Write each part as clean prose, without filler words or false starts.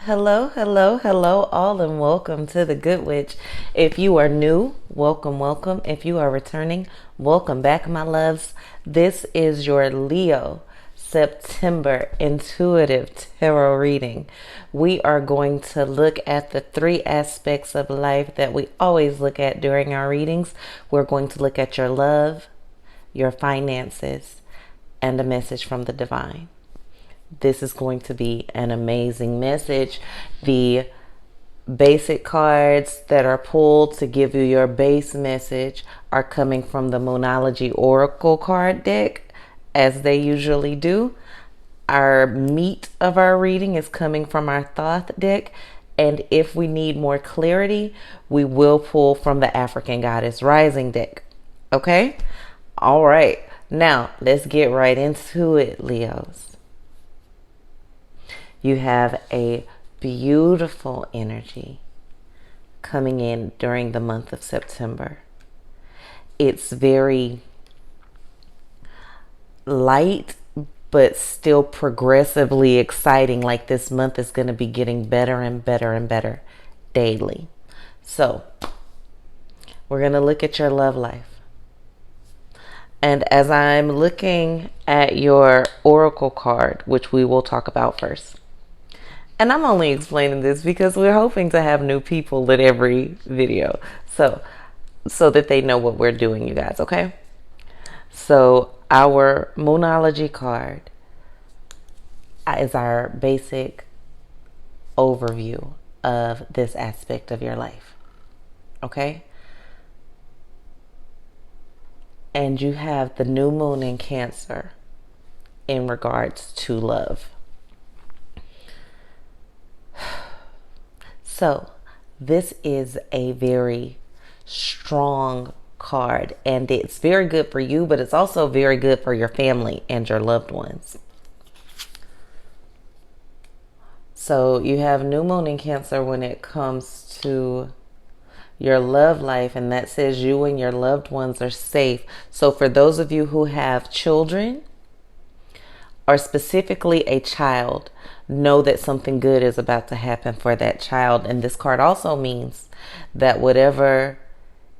Hello, hello, hello, all, and welcome to the Good Witch. If you are new, welcome, welcome. If you are returning, welcome back, my loves. This is your Leo September intuitive tarot reading. We are going to look at the three aspects of life that we always look at during our readings. We're going to look at your love, your finances, and a message from the divine. This is going to be an amazing message. The basic cards that are pulled to give you your base message are coming from the Moonology Oracle card deck, as they usually do. Our meat of our reading is coming from our Thoth deck, and if we need more clarity, we will pull from the African Goddess Rising deck. Okay? All right. Now, let's get right into it, Leos. You have a beautiful energy coming in during the month of September. It's very light, but still progressively exciting. Like this month is going to be getting better and better and better daily. So, we're going to look at your love life. And as I'm looking at your oracle card, which we will talk about first, and I'm only explaining this because we're hoping to have new people at every video. So that they know what we're doing, you guys, okay? So our Moonology card is our basic overview of this aspect of your life, okay? And you have the new moon in Cancer in regards to love. So, this is a very strong card, and it's very good for you, but it's also very good for your family and your loved ones. So, you have new moon in Cancer when it comes to your love life, and that says you and your loved ones are safe. So, for those of you who have children, or specifically a child, know that something good is about to happen for that child. And this card also means that whatever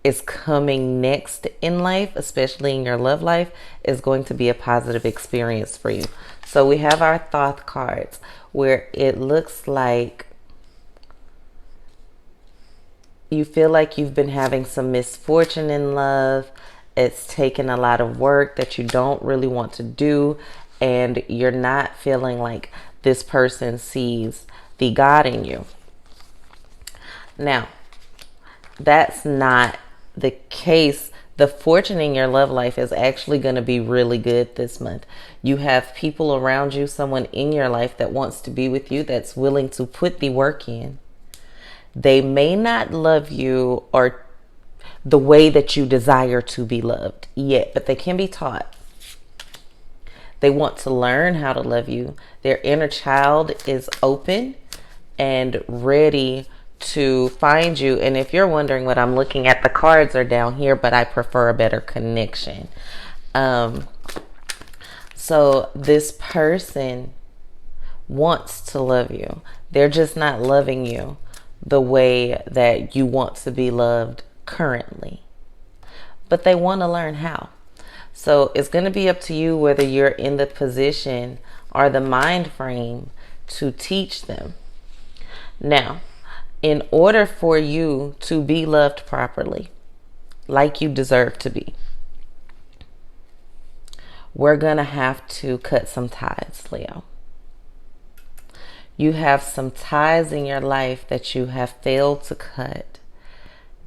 is coming next in life, especially in your love life, is going to be a positive experience for you. So we have our Thoth cards, where it looks like you feel like you've been having some misfortune in love. It's taken a lot of work that you don't really want to do, and you're not feeling like this person sees the God in you. Now, that's not the case. The fortune in your love life is actually going to be really good this month. You have people around you, someone in your life that wants to be with you, that's willing to put the work in. They may not love you or the way that you desire to be loved yet, but they can be taught. They want to learn how to love you. Their inner child is open and ready to find you. And if you're wondering what I'm looking at, the cards are down here, but I prefer a better connection. So this person wants to love you. They're just not loving you the way that you want to be loved currently. But they want to learn how. So it's going to be up to you whether you're in the position or the mind frame to teach them. Now, in order for you to be loved properly, like you deserve to be, we're going to have to cut some ties, Leo. You have some ties in your life that you have failed to cut.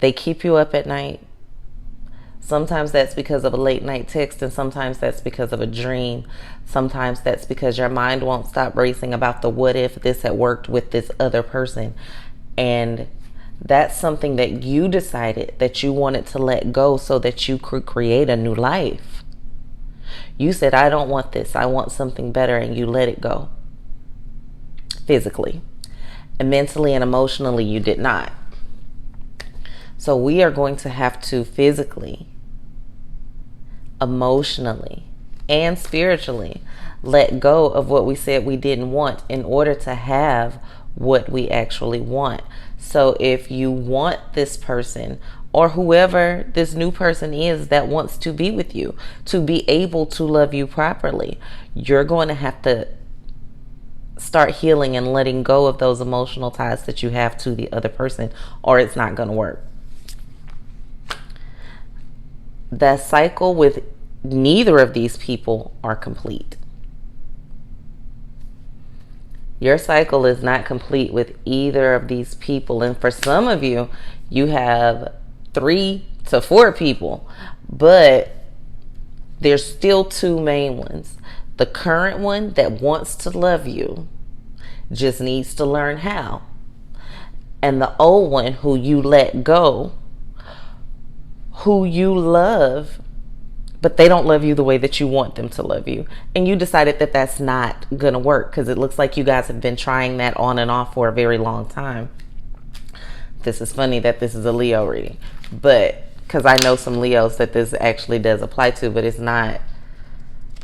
They keep you up at night. Sometimes that's because of a late night text, and sometimes that's because of a dream. Sometimes that's because your mind won't stop racing about the what if this had worked with this other person. And that's something that you decided that you wanted to let go so that you could create a new life. You said, I don't want this. I want something better, and you let it go. Physically. And mentally and emotionally, you did not. So we are going to have to physically, emotionally, and spiritually let go of what we said we didn't want in order to have what we actually want. So if you want this person or whoever this new person is that wants to be with you, to be able to love you properly, you're going to have to start healing and letting go of those emotional ties that you have to the other person, or it's not going to work. That cycle with neither of these people are complete. Your cycle is not complete with either of these people. And for some of you, you have 3 to 4 people, but there's still 2 main ones. The current one that wants to love you just needs to learn how. And the old one who you let go, who you love, but they don't love you the way that you want them to love you. And you decided that that's not going to work because it looks like you guys have been trying that on and off for a very long time. This is funny that this is a Leo reading, but because I know some Leos that this actually does apply to, but it's not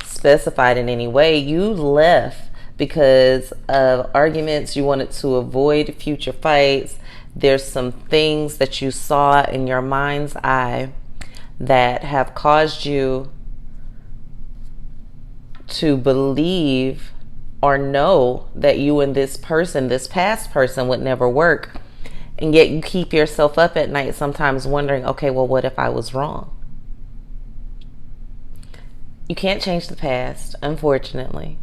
specified in any way. You left because of arguments. You wanted to avoid future fights. There's some things that you saw in your mind's eye that have caused you to believe or know that you and this person, this past person, would never work. And yet you keep yourself up at night sometimes wondering, okay, well, what if I was wrong? You can't change the past, unfortunately.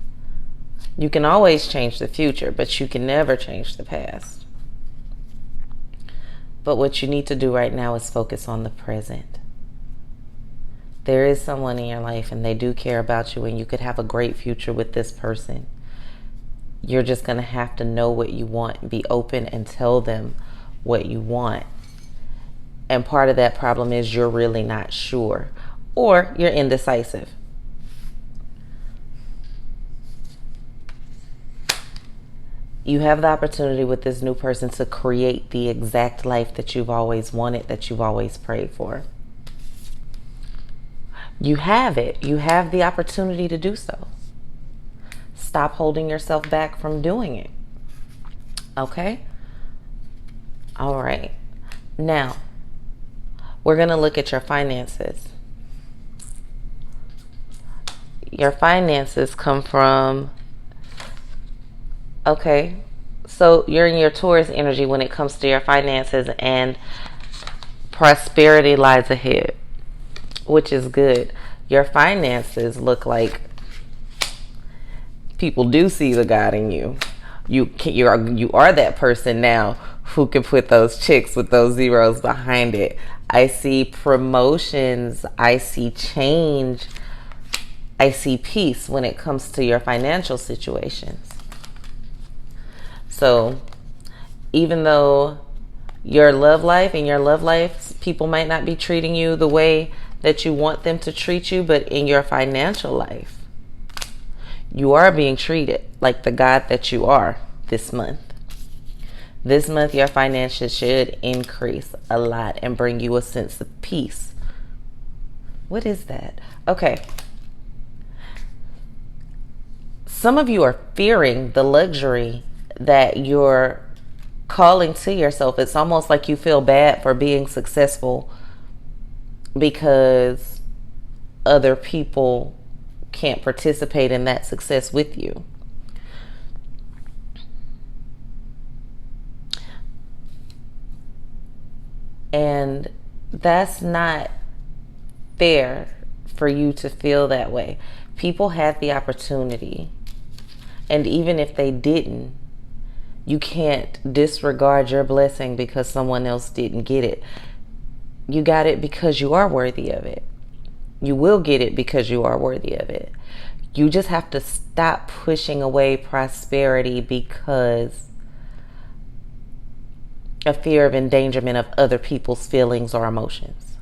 You can always change the future, but you can never change the past. But what you need to do right now is focus on the present. There is someone in your life and they do care about you, and you could have a great future with this person. You're just going to have to know what you want, be open and tell them what you want. And part of that problem is you're really not sure, or you're indecisive. You have the opportunity with this new person to create the exact life that you've always wanted, that you've always prayed for. You have it. You have the opportunity to do so. Stop holding yourself back from doing it. Okay? All right. Now, we're going to look at your finances. Your finances come from... Okay, so you're in your Taurus energy when it comes to your finances, and prosperity lies ahead, which is good. Your finances look like people do see the God in you. You are that person now who can put those chicks with those zeros behind it. I see promotions. I see change. I see peace when it comes to your financial situations. So even though your love life, people might not be treating you the way that you want them to treat you, but in your financial life, you are being treated like the God that you are this month. This month, your finances should increase a lot and bring you a sense of peace. What is that? Okay. Some of you are fearing the luxury that you're calling to yourself. It's almost like you feel bad for being successful because other people can't participate in that success with you. And that's not fair for you to feel that way. People had the opportunity, and even if they didn't, you can't disregard your blessing because someone else didn't get it. You got it because you are worthy of it. You will get it because you are worthy of it. You just have to stop pushing away prosperity because of fear of endangerment of other people's feelings or emotions.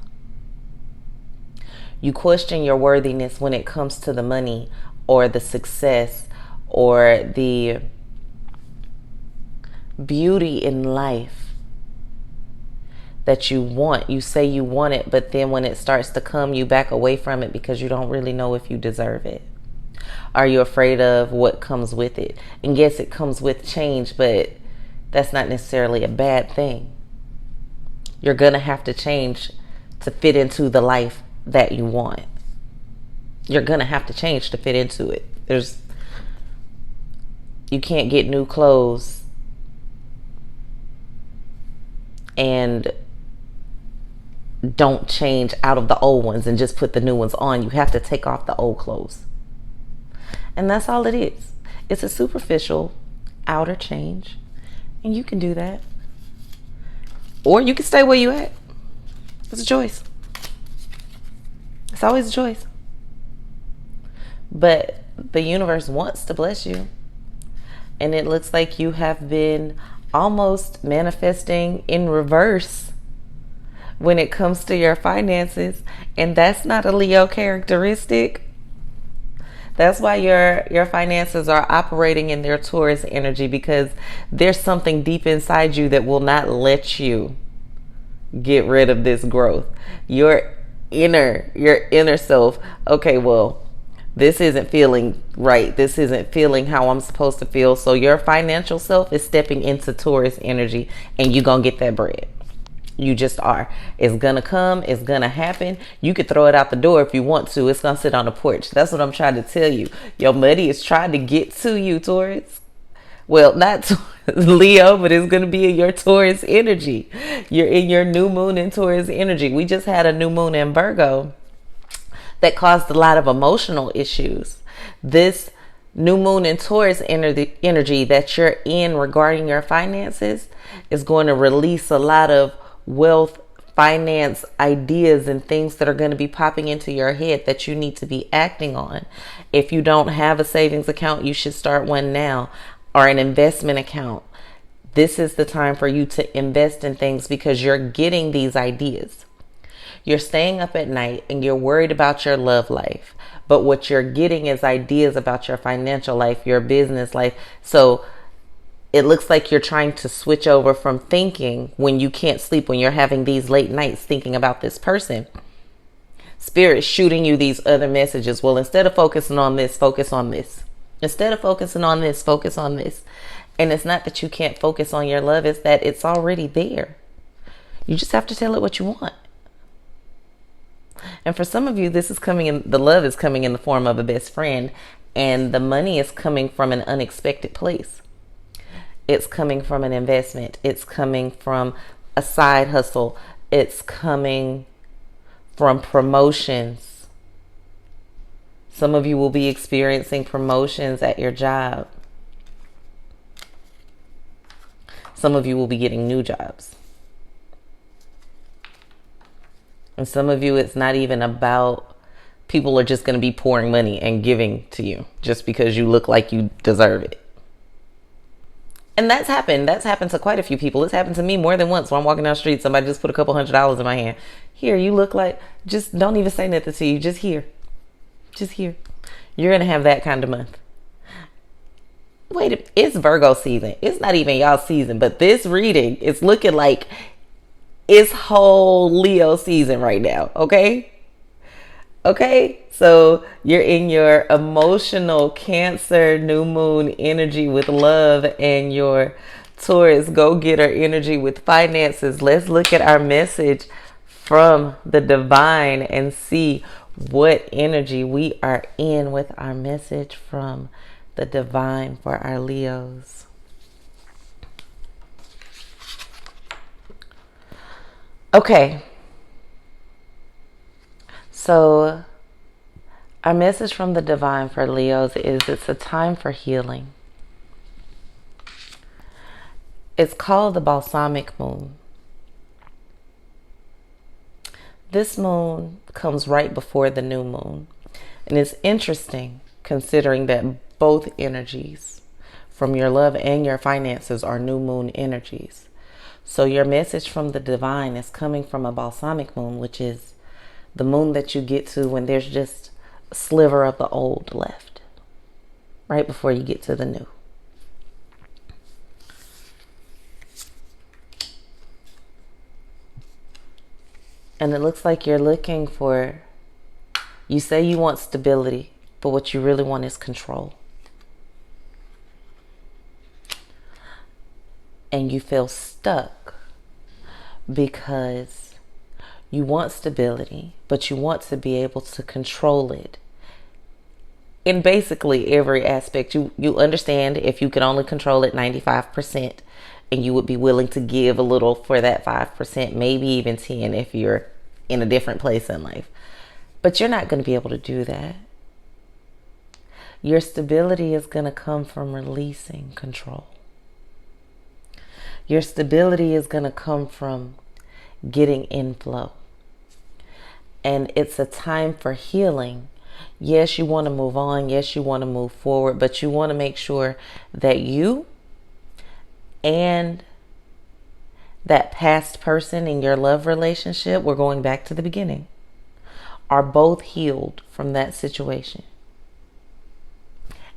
You question your worthiness when it comes to the money or the success or the beauty in life that you want. You say you want it, but then when it starts to come, you back away from it because you don't really know if you deserve it. Are you afraid of what comes with it? And yes, it comes with change, but that's not necessarily a bad thing. You're going to have to change to fit into the life that you want. You're going to have to change to fit into it. You can't get new clothes and don't change out of the old ones and just put the new ones on. You have to take off the old clothes. And that's all it is. It's a superficial outer change. And you can do that. Or you can stay where you at. It's a choice. It's always a choice. But the universe wants to bless you. And it looks like you have been almost manifesting in reverse when it comes to your finances. And that's not a Leo characteristic. That's why your finances are operating in their Taurus energy, because there's something deep inside you that will not let you get rid of this growth. Your inner self, okay, well, this isn't feeling right. This isn't feeling how I'm supposed to feel. So your financial self is stepping into Taurus energy, and you're going to get that bread. You just are. It's going to come. It's going to happen. You could throw it out the door if you want to. It's going to sit on the porch. That's what I'm trying to tell you. Your money is trying to get to you, Taurus. Well, not Leo, but it's going to be in your Taurus energy. You're in your new moon in Taurus energy. We just had a new moon in Virgo that caused a lot of emotional issues. This new moon in Taurus energy that you're in regarding your finances is going to release a lot of wealth, finance ideas and things that are going to be popping into your head that you need to be acting on. If you don't have a savings account, you should start one now, or an investment account. This is the time for you to invest in things, because you're getting these ideas. You're staying up at night and you're worried about your love life, but what you're getting is ideas about your financial life, your business life. So it looks like you're trying to switch over from thinking when you can't sleep, when you're having these late nights thinking about this person. Spirit shooting you these other messages. Well, instead of focusing on this, focus on this. Instead of focusing on this, focus on this. And it's not that you can't focus on your love, it's that it's already there. You just have to tell it what you want. And for some of you, this is coming in, the love is coming in the form of a best friend, and the money is coming from an unexpected place. It's coming from an investment. It's coming from a side hustle. It's coming from promotions. Some of you will be experiencing promotions at your job. Some of you will be getting new jobs. And some of you, it's not even about, people are just going to be pouring money and giving to you just because you look like you deserve it. And that's happened. That's happened to quite a few people. It's happened to me more than once. When I'm walking down the street, somebody just put a couple $100s in my hand. Here, you look like, just don't even say nothing to you. Just here. Just here. You're going to have that kind of month. Wait, it's Virgo season. It's not even y'all season, but this reading is looking like it's whole Leo season right now. Okay? Okay? So you're in your emotional Cancer new moon energy with love, and your Taurus go-getter energy with finances. Let's look at our message from the divine and see what energy we are in with our message from the divine for our Leos. Okay. So our message from the divine for Leos is it's a time for healing. It's called the balsamic moon. This moon comes right before the new moon. And it's interesting considering that both energies from your love and your finances are new moon energies. So your message from the divine is coming from a balsamic moon, which is the moon that you get to when there's just a sliver of the old left, right before you get to the new. And it looks like you're looking for, you say you want stability, But what you really want is control. And you feel stuck because you want stability, but you want to be able to control it in basically every aspect. You understand if you could only control it 95%, and you would be willing to give a little for that 5%, maybe even 10 if you're in a different place in life. But you're not going to be able to do that. Your stability is going to come from releasing control. Your stability is going to come from getting inflow. And it's a time for healing. Yes, you want to move on. Yes, you want to move forward. But you want to make sure that you and that past person in your love relationship, we're going back to the beginning, are both healed from that situation.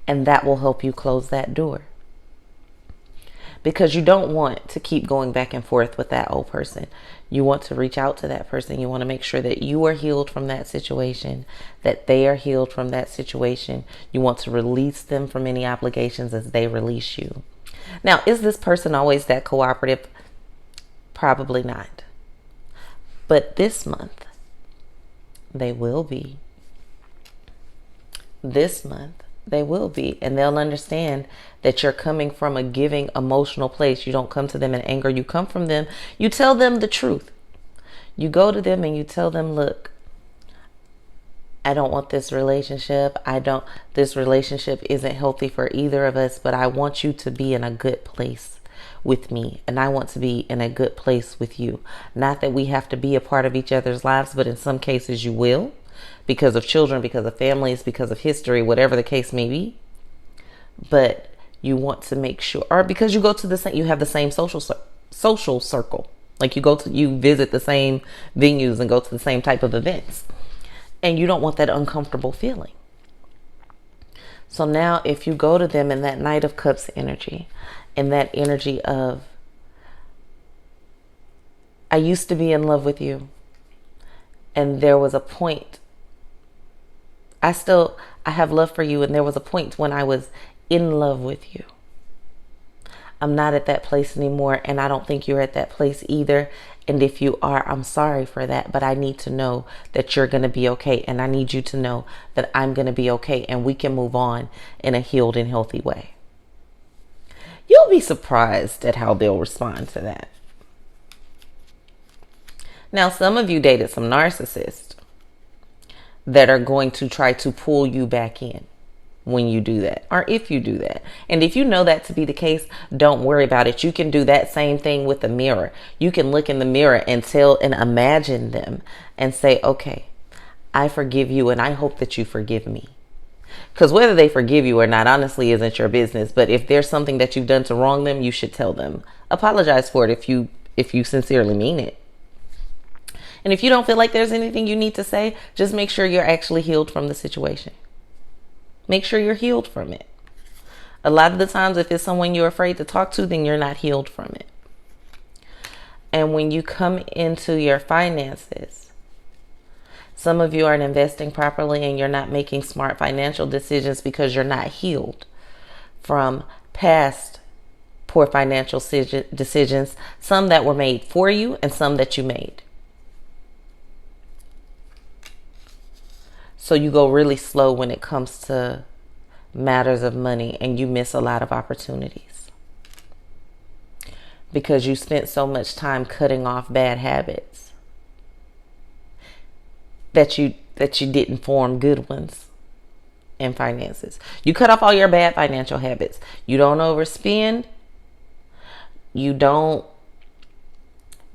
And that will help you close that door. Because you don't want to keep going back and forth with that old person. You want to reach out to that person. You want to make sure that you are healed from that situation, that they are healed from that situation. You want to release them from any obligations as they release you. Now, is this person always that cooperative? Probably not. But this month, they will be. This month, they will be. And they'll understand that you're coming from a giving, emotional place. You don't come to them in anger. You come from them. You tell them the truth. You go to them and you tell them, look, I don't want this relationship. This relationship isn't healthy for either of us, but I want you to be in a good place with me. And I want to be in a good place with you. Not that we have to be a part of each other's lives, but in some cases you will. Because of children, because of families, because of history, whatever the case may be. But you want to make sure, or because you go to you have the same social circle. Like you visit the same venues and go to the same type of events. And you don't want that uncomfortable feeling. So now if you go to them in that Knight of Cups energy, and that energy of, I used to be in love with you. And there was a point. I have love for you. And there was a point when I was in love with you. I'm not at that place anymore. And I don't think you're at that place either. And if you are, I'm sorry for that. But I need to know that you're going to be okay. And I need you to know that I'm going to be okay. And we can move on in a healed and healthy way. You'll be surprised at how they'll respond to that. Now, some of you dated some narcissists that are going to try to pull you back in when you do that, or if you do that. And if you know that to be the case, don't worry about it. You can do that same thing with the mirror. You can look in the mirror and imagine them and say, okay, I forgive you and I hope that you forgive me. Because whether they forgive you or not, honestly, isn't your business. But if there's something that you've done to wrong them, you should tell them. Apologize for it if you sincerely mean it. And if you don't feel like there's anything you need to say, just make sure you're actually healed from the situation. Make sure you're healed from it. A lot of the times, if it's someone you're afraid to talk to, then you're not healed from it. And when you come into your finances, some of you aren't investing properly and you're not making smart financial decisions because you're not healed from past poor financial decisions, some that were made for you and some that you made. So you go really slow when it comes to matters of money and you miss a lot of opportunities because you spent so much time cutting off bad habits that you didn't form good ones in finances. You cut off all your bad financial habits. You don't overspend. You don't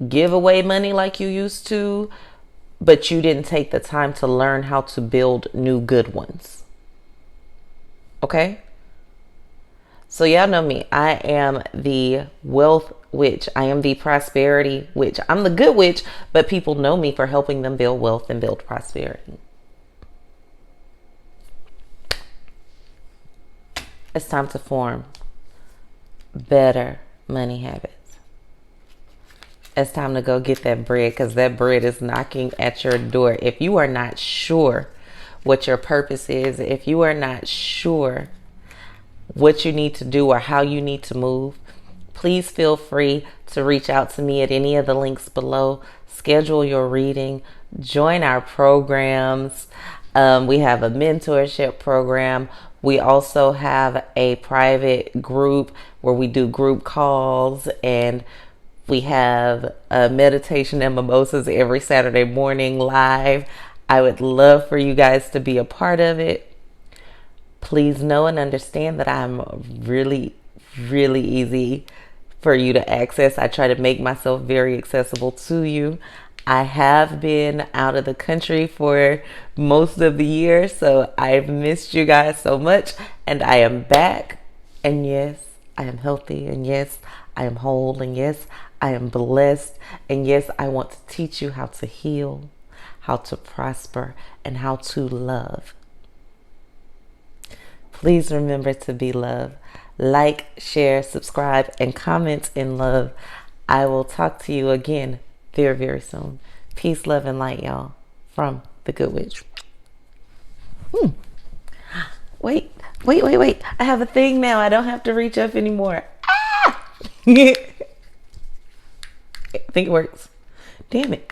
give away money like you used to. But you didn't take the time to learn how to build new good ones. Okay? So y'all know me. I am the wealth witch. I am the prosperity witch. I'm the good witch, but people know me for helping them build wealth and build prosperity. It's time to form better money habits. It's time to go get that bread because that bread is knocking at your door. If you are not sure what your purpose is, if you are not sure what you need to do or how you need to move, please feel free to reach out to me at any of the links below. Schedule your reading, join our programs. We have a mentorship program. We also have a private group where we do group calls, and we have meditation and mimosas every Saturday morning live. I would love for you guys to be a part of it. Please know and understand that I'm really, really easy for you to access. I try to make myself very accessible to you. I have been out of the country for most of the year, so I've missed you guys so much, and I am back. And yes, I am healthy, and yes, I am whole, and yes, I am blessed, and yes, I want to teach you how to heal, how to prosper, and how to love. Please remember to be love. Like, share, subscribe, and comment in love. I will talk to you again very, very soon. Peace, love, and light, y'all. From the Good Witch. Wait. I have a thing now. I don't have to reach up anymore. I think it works. Damn it.